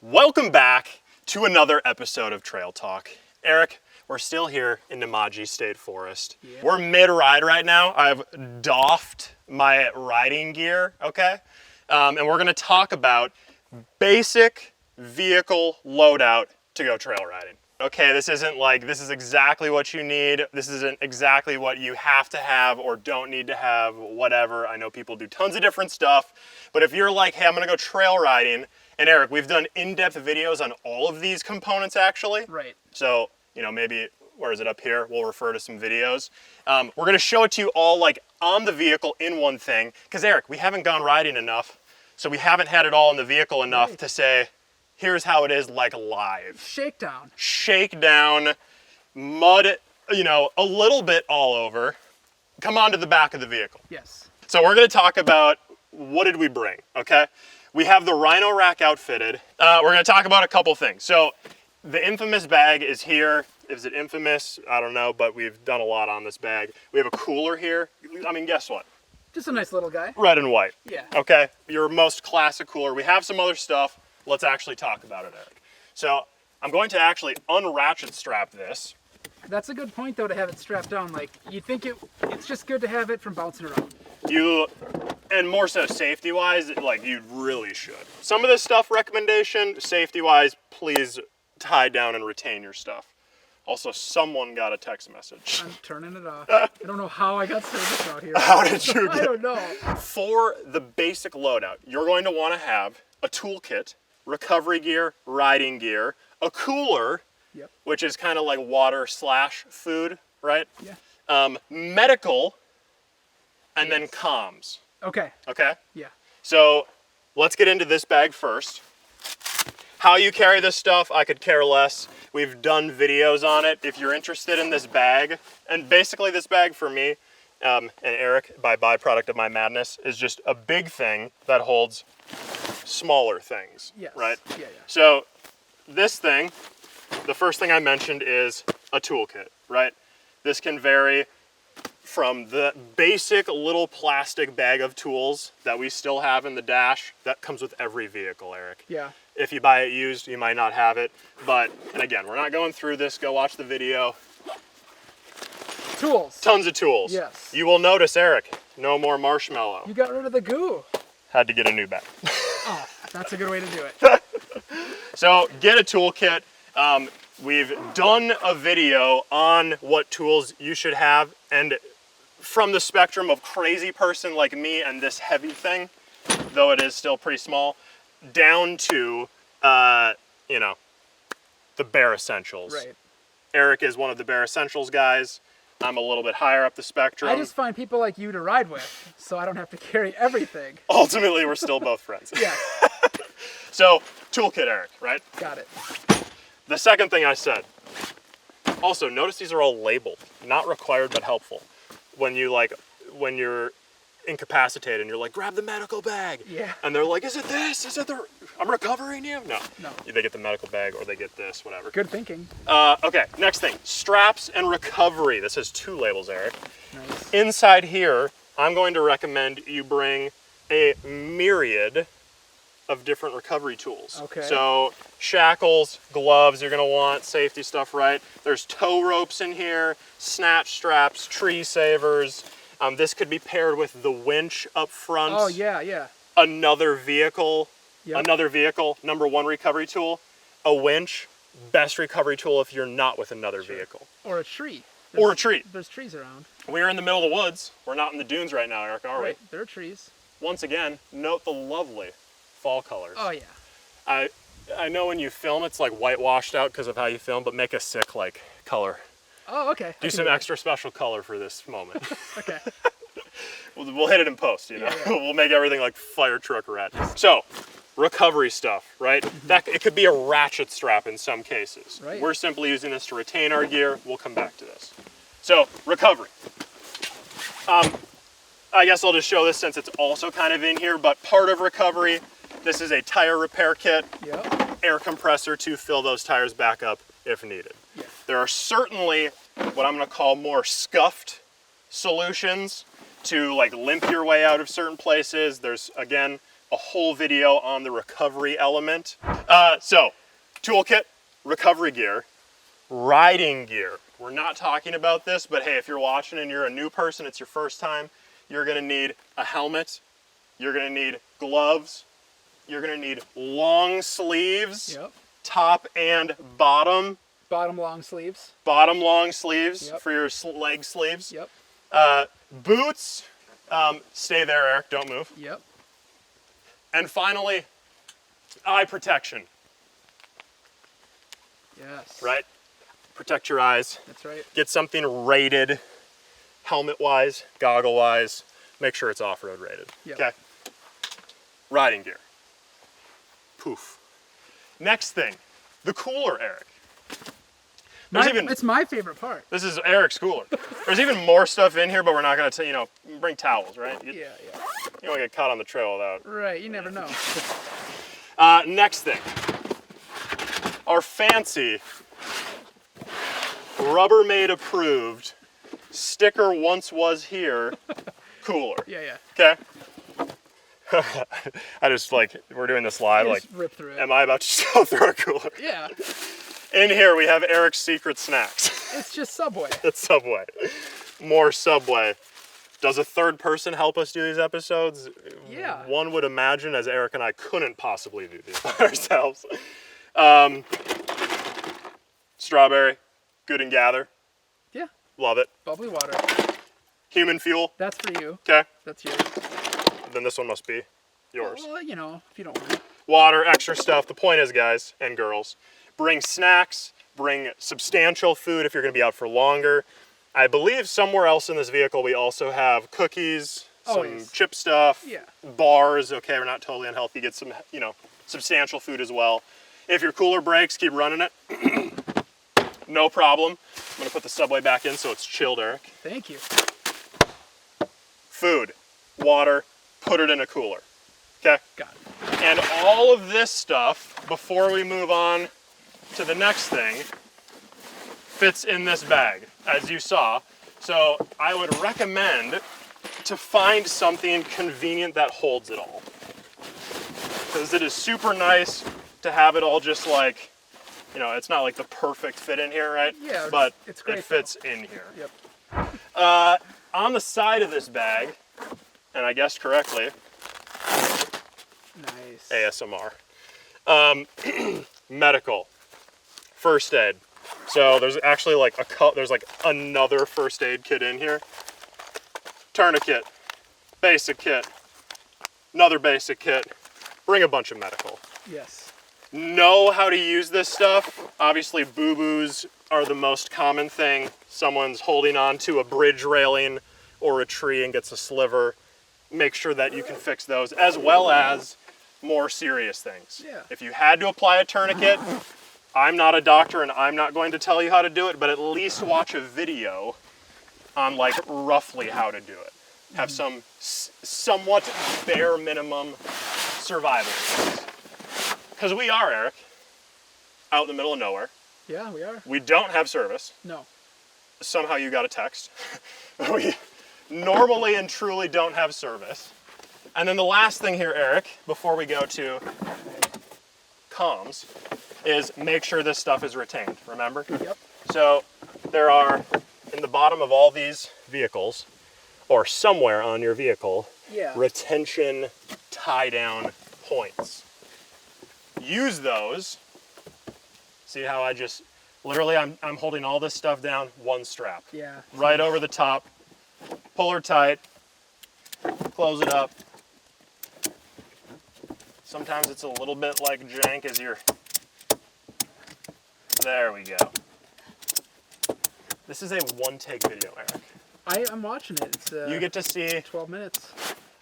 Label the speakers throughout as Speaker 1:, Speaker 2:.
Speaker 1: Welcome back to another episode of Trail Talk. Eric, we're still here in Nemaji State Forest. Yeah. We're mid-ride right now. I've doffed my riding gear, okay? And we're gonna talk about basic vehicle loadout to go trail riding. Okay, this is exactly what you need. This isn't exactly what you have to have or don't need to have, whatever. I know people do tons of different stuff, but if you're like, hey, I'm gonna go trail riding, and Eric, we've done in-depth videos on all of these components actually.
Speaker 2: Right.
Speaker 1: So, you know, maybe, where is it up here? We'll refer to some videos. We're gonna show it to you all like on the vehicle in one thing, because Eric, we haven't gone riding enough, so we haven't had it all in the vehicle enough to say, here's how it is like live.
Speaker 2: Shakedown.
Speaker 1: Shakedown, mud, you know, a little bit all over. Come on to the back of the vehicle.
Speaker 2: Yes.
Speaker 1: So we're gonna talk about what did we bring, okay? We have the Rhino rack outfitted. We're gonna talk about a couple things. So the infamous bag is here. Is it infamous? I don't know, but we've done a lot on this bag. We have a cooler here. I mean, guess what?
Speaker 2: Just a nice little guy.
Speaker 1: Red and white.
Speaker 2: Yeah.
Speaker 1: Okay, your most classic cooler. We have some other stuff. Let's actually talk about it, Eric. So I'm going to actually unratchet strap this.
Speaker 2: That's a good point though, to have it strapped down. Like, you think it's just good to have it from bouncing around.
Speaker 1: And more so safety-wise, like you really should. Some of this stuff recommendation, safety-wise, please tie down and retain your stuff. Also, someone got a text message.
Speaker 2: I'm turning it off. I don't know how I got service out here.
Speaker 1: How did you get?
Speaker 2: I don't know.
Speaker 1: For the basic loadout, you're going to want to have a toolkit, recovery gear, riding gear, a cooler,
Speaker 2: yep,
Speaker 1: which is kind of like water / food, right?
Speaker 2: Yeah.
Speaker 1: Medical, and then comms.
Speaker 2: Okay.
Speaker 1: Okay?
Speaker 2: Yeah.
Speaker 1: So let's get into this bag first. How you carry this stuff, I could care less. We've done videos on it. If you're interested in this bag, and basically this bag for me, and Eric, by byproduct of my madness, is just a big thing that holds smaller things,
Speaker 2: yes,
Speaker 1: right?
Speaker 2: Yeah.
Speaker 1: So this thing, the first thing I mentioned is a toolkit, right? This can vary from the basic little plastic bag of tools that we still have in the dash. That comes with every vehicle, Eric.
Speaker 2: Yeah.
Speaker 1: If you buy it used, you might not have it. But, and again, we're not going through this. Go watch the video.
Speaker 2: Tools.
Speaker 1: Tons of tools.
Speaker 2: Yes.
Speaker 1: You will notice, Eric, no more marshmallow.
Speaker 2: You got rid of the goo.
Speaker 1: Had to get a new bag.
Speaker 2: Oh, that's a good way to do it.
Speaker 1: So get a toolkit. We've done a video on what tools you should have, and from the spectrum of crazy person like me and this heavy thing, though it is still pretty small, down to, you know, the bare essentials.
Speaker 2: Right.
Speaker 1: Eric is one of the bare essentials guys. I'm a little bit higher up the spectrum.
Speaker 2: I just find people like you to ride with, so I don't have to carry everything.
Speaker 1: Ultimately, we're still both friends.
Speaker 2: Yeah.
Speaker 1: So, toolkit, Eric, right?
Speaker 2: Got it.
Speaker 1: The second thing I said, also notice these are all labeled, not required but helpful. When you're incapacitated and you're like, grab the medical bag.
Speaker 2: Yeah.
Speaker 1: And they're like, is it this? Is it I'm recovering you? No.
Speaker 2: No.
Speaker 1: They get the medical bag or they get this, whatever.
Speaker 2: Good thinking.
Speaker 1: Okay, next thing, straps and recovery. This has 2 labels, Eric.
Speaker 2: Nice.
Speaker 1: Inside here, I'm going to recommend you bring a myriad of different recovery tools.
Speaker 2: Okay.
Speaker 1: So shackles, gloves, you're gonna want safety stuff, right? There's tow ropes in here, snatch straps, tree savers. This could be paired with the winch up front.
Speaker 2: Oh yeah, yeah.
Speaker 1: Another vehicle,
Speaker 2: Yep.
Speaker 1: number 1 recovery tool. A winch, best recovery tool if you're not with another vehicle.
Speaker 2: Or a tree.
Speaker 1: Or a tree.
Speaker 2: There's trees around.
Speaker 1: We're in the middle of the woods. We're not in the dunes right now, Eric, are
Speaker 2: Right, there are trees.
Speaker 1: we? Once again, note the lovely fall colors.
Speaker 2: Oh yeah.
Speaker 1: I know when you film, it's like whitewashed out because of how you film, but make a sick like color.
Speaker 2: Oh, okay.
Speaker 1: Do some extra special color for this moment.
Speaker 2: Okay.
Speaker 1: We'll hit it in post, you know.
Speaker 2: Yeah.
Speaker 1: We'll make everything like fire truck red. So, recovery stuff, right? That it could be a ratchet strap in some cases.
Speaker 2: Right.
Speaker 1: We're simply using this to retain our gear. We'll come back to this. So, recovery. I guess I'll just show this since it's also kind of in here, but part of recovery, this is a tire repair kit,
Speaker 2: Yep.
Speaker 1: air compressor to fill those tires back up if needed.
Speaker 2: Yeah.
Speaker 1: There are certainly what I'm gonna call more scuffed solutions to like limp your way out of certain places. There's, again, a whole video on the recovery element. So, toolkit, recovery gear, riding gear. We're not talking about this, but hey, if you're watching and you're a new person, it's your first time, you're gonna need a helmet, you're gonna need gloves, you're gonna need long sleeves,
Speaker 2: Yep.
Speaker 1: top and bottom.
Speaker 2: Bottom long sleeves.
Speaker 1: Bottom long sleeves
Speaker 2: Yep.
Speaker 1: for your leg sleeves.
Speaker 2: Yep.
Speaker 1: Boots, stay there, Eric, don't move.
Speaker 2: Yep.
Speaker 1: And finally, eye protection,
Speaker 2: Yes.
Speaker 1: right? Protect your eyes.
Speaker 2: That's right.
Speaker 1: Get something rated, helmet-wise, goggle-wise. Make sure it's off-road rated.
Speaker 2: Yep.
Speaker 1: Okay. Riding gear. Poof. Next thing, the cooler, Eric.
Speaker 2: It's my favorite part.
Speaker 1: This is Eric's cooler. There's even more stuff in here, but we're not gonna bring towels, right? You
Speaker 2: Yeah.
Speaker 1: don't wanna get caught on the trail without.
Speaker 2: Right. You never know.
Speaker 1: Next thing, our fancy Rubbermaid approved sticker once was here cooler.
Speaker 2: Yeah.
Speaker 1: Okay. I just we're doing this live.
Speaker 2: You just rip through it.
Speaker 1: Am I about to go through a cooler?
Speaker 2: Yeah.
Speaker 1: In here we have Eric's secret snacks.
Speaker 2: It's just Subway.
Speaker 1: It's Subway. More Subway. Does a third person help us do these episodes?
Speaker 2: Yeah.
Speaker 1: One would imagine, as Eric and I couldn't possibly do these by ourselves. Strawberry, Good and Gather.
Speaker 2: Yeah.
Speaker 1: Love it.
Speaker 2: Bubbly water.
Speaker 1: Human fuel.
Speaker 2: That's for you.
Speaker 1: Okay.
Speaker 2: That's yours.
Speaker 1: Then this one must be yours.
Speaker 2: Well, if you don't want it.
Speaker 1: Water, extra stuff. The point is, guys and girls, bring snacks, bring substantial food if you're going to be out for longer. I believe somewhere else in this vehicle we also have cookies,
Speaker 2: Always.
Speaker 1: some chip stuff,
Speaker 2: Yeah.
Speaker 1: bars. Okay, we're not totally unhealthy. Get some, substantial food as well. If your cooler breaks, keep running it. No problem. I'm going to put the Subway back in so it's chilled, Eric.
Speaker 2: Thank you.
Speaker 1: Food, water, put it in a cooler. Okay?
Speaker 2: Got it.
Speaker 1: And all of this stuff, before we move on to the next thing, fits in this bag, as you saw. So I would recommend to find something convenient that holds it all. Because it is super nice to have it all just it's not like the perfect fit in here, right?
Speaker 2: Yeah,
Speaker 1: but
Speaker 2: it's great
Speaker 1: it fits in here.
Speaker 2: Yep.
Speaker 1: On the side of this bag, and I guessed correctly,
Speaker 2: Nice.
Speaker 1: ASMR. Medical, first aid. So there's actually there's another first aid kit in here. Tourniquet, basic kit, another basic kit. Bring a bunch of medical.
Speaker 2: Yes.
Speaker 1: Know how to use this stuff. Obviously, boo-boos are the most common thing. Someone's holding on to a bridge railing or a tree and gets a sliver. Make sure that you can fix those, as well as more serious things.
Speaker 2: Yeah.
Speaker 1: If you had to apply a tourniquet, I'm not a doctor and I'm not going to tell you how to do it, but at least watch a video on roughly how to do it. Have some somewhat bare minimum survival skills. Because we are, Eric, out in the middle of nowhere.
Speaker 2: Yeah, we are.
Speaker 1: We don't have service.
Speaker 2: No.
Speaker 1: Somehow you got a text. We normally and truly don't have service. And then the last thing here, Eric, before we go to comms, is make sure this stuff is retained, remember?
Speaker 2: Yep.
Speaker 1: So there are, in the bottom of all these vehicles, or somewhere on your vehicle,
Speaker 2: Yeah.
Speaker 1: retention tie-down points. Use those. See how I just, literally I'm holding all this stuff down, one strap.
Speaker 2: Yeah.
Speaker 1: Right over the top. Pull her tight. Close it up. Sometimes it's a little bit like jank as you're... There we go. This is a one-take video, Eric.
Speaker 2: I'm watching it. It's
Speaker 1: You get to see
Speaker 2: 12 minutes.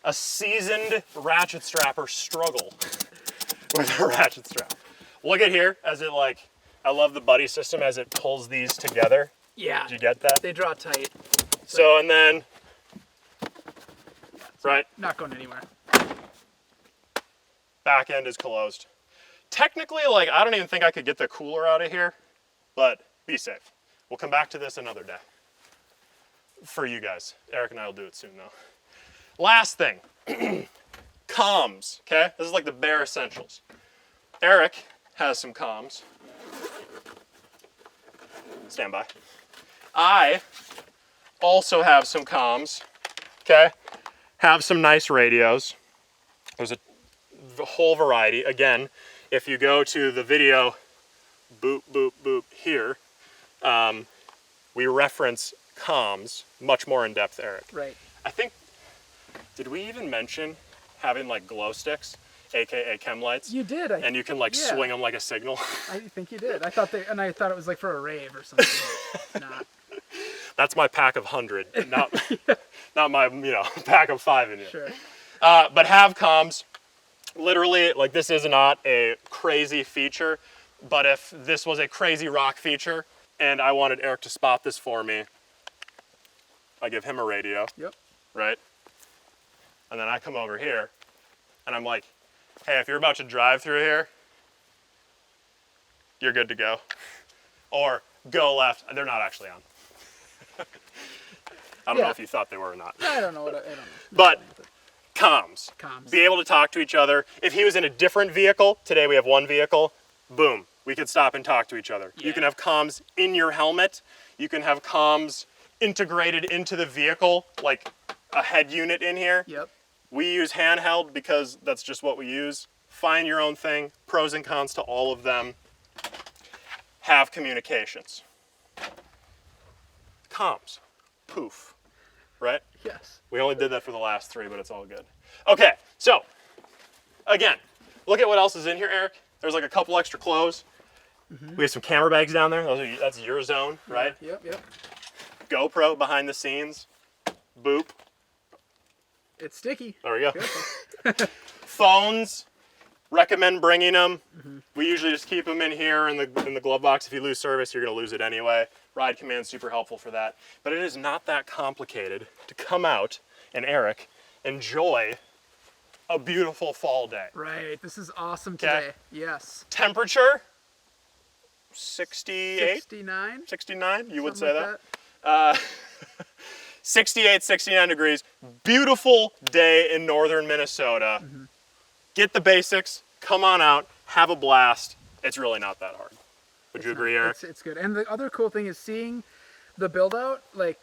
Speaker 1: a seasoned ratchet strapper struggle with a ratchet strap. Look at here as it I love the buddy system as it pulls these together.
Speaker 2: Yeah.
Speaker 1: Did you get that?
Speaker 2: They draw tight.
Speaker 1: So, and then, right,
Speaker 2: Not going anywhere.
Speaker 1: back end is closed. Technically, I don't even think I could get the cooler out of here, but be safe. We'll come back to this another day. For you guys. Eric and I will do it soon, though. Last thing, comms, okay? This is like the bare essentials. Eric has some comms. Stand by. I also have some comms, okay? Have some nice radios. There's a whole variety. Again, if you go to the video, boop, boop, boop, here, we reference comms much more in depth, Eric.
Speaker 2: Right.
Speaker 1: I think, did we even mention having like glow sticks, aka chem lights?
Speaker 2: You did.
Speaker 1: And you can like swing them like a signal.
Speaker 2: I think you did. I thought it was like for a rave or something. It's not.
Speaker 1: That's my pack of 100, not my pack of 5 in here.
Speaker 2: Sure.
Speaker 1: But have comms. Literally, like this is not a crazy feature, but if this was a crazy rock feature and I wanted Eric to spot this for me, I give him a radio.
Speaker 2: Yep.
Speaker 1: Right? And then I come over here and I'm like, hey, if you're about to drive through here, you're good to go. Or go left. They're not actually on. I don't know if you thought they were or not.
Speaker 2: I don't know.
Speaker 1: But comms.
Speaker 2: Comms.
Speaker 1: Be able to talk to each other. If he was in a different vehicle, today we have one vehicle, boom, we could stop and talk to each other. Yeah. You can have comms in your helmet. You can have comms integrated into the vehicle, like a head unit in here.
Speaker 2: Yep.
Speaker 1: We use handheld because that's just what we use. Find your own thing. Pros and cons to all of them. Have communications. Comms. Poof. Right?
Speaker 2: Yes.
Speaker 1: We only did that for the last 3, but it's all good. Okay, so, again, look at what else is in here, Eric. There's like a couple extra clothes. Mm-hmm. We have some camera bags down there. That's your zone, right?
Speaker 2: Yep.
Speaker 1: GoPro behind the scenes. Boop.
Speaker 2: It's sticky.
Speaker 1: There we go. Phones. Recommend bringing them. Mm-hmm. We usually just keep them in here in the glove box. If you lose service, you're going to lose it anyway. Ride Command's super helpful for that. But it is not that complicated to come out and, Eric, enjoy a beautiful fall day.
Speaker 2: Right. This is awesome today. Yes.
Speaker 1: Temperature? 68?
Speaker 2: 69?
Speaker 1: 69? You would say
Speaker 2: like
Speaker 1: that? 68, 69 degrees. Beautiful day in northern Minnesota. Mm-hmm. Get the basics, come on out, have a blast. It's really not that hard. Would you agree, Eric?
Speaker 2: It's good. And the other cool thing is seeing the build out, like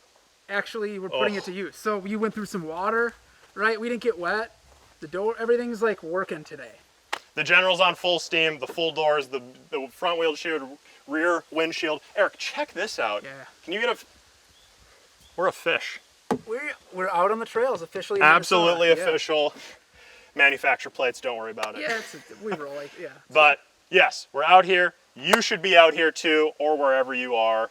Speaker 2: actually we're putting it to use. So you went through some water, right? We didn't get wet. The door, everything's like working today.
Speaker 1: The General's on full steam, the full doors, the front windshield, rear windshield. Eric, check this out.
Speaker 2: Yeah.
Speaker 1: Can you get we're a fish.
Speaker 2: We're out on the trails officially.
Speaker 1: Absolutely official. Yeah. Manufacturer plates, don't worry about it.
Speaker 2: Yeah, we roll like, yeah.
Speaker 1: But yes, we're out here. You should be out here too, or wherever you are.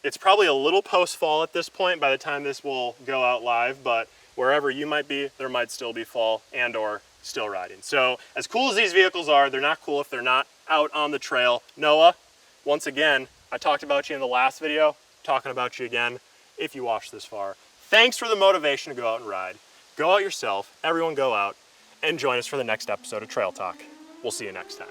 Speaker 1: It's probably a little post-fall at this point by the time this will go out live, but wherever you might be, there might still be fall and or still riding. So as cool as these vehicles are, they're not cool if they're not out on the trail. Noah, once again, I talked about you in the last video, talking about you again, if you watched this far. Thanks for the motivation to go out and ride. Go out yourself, everyone go out, and join us for the next episode of Trail Talk. We'll see you next time.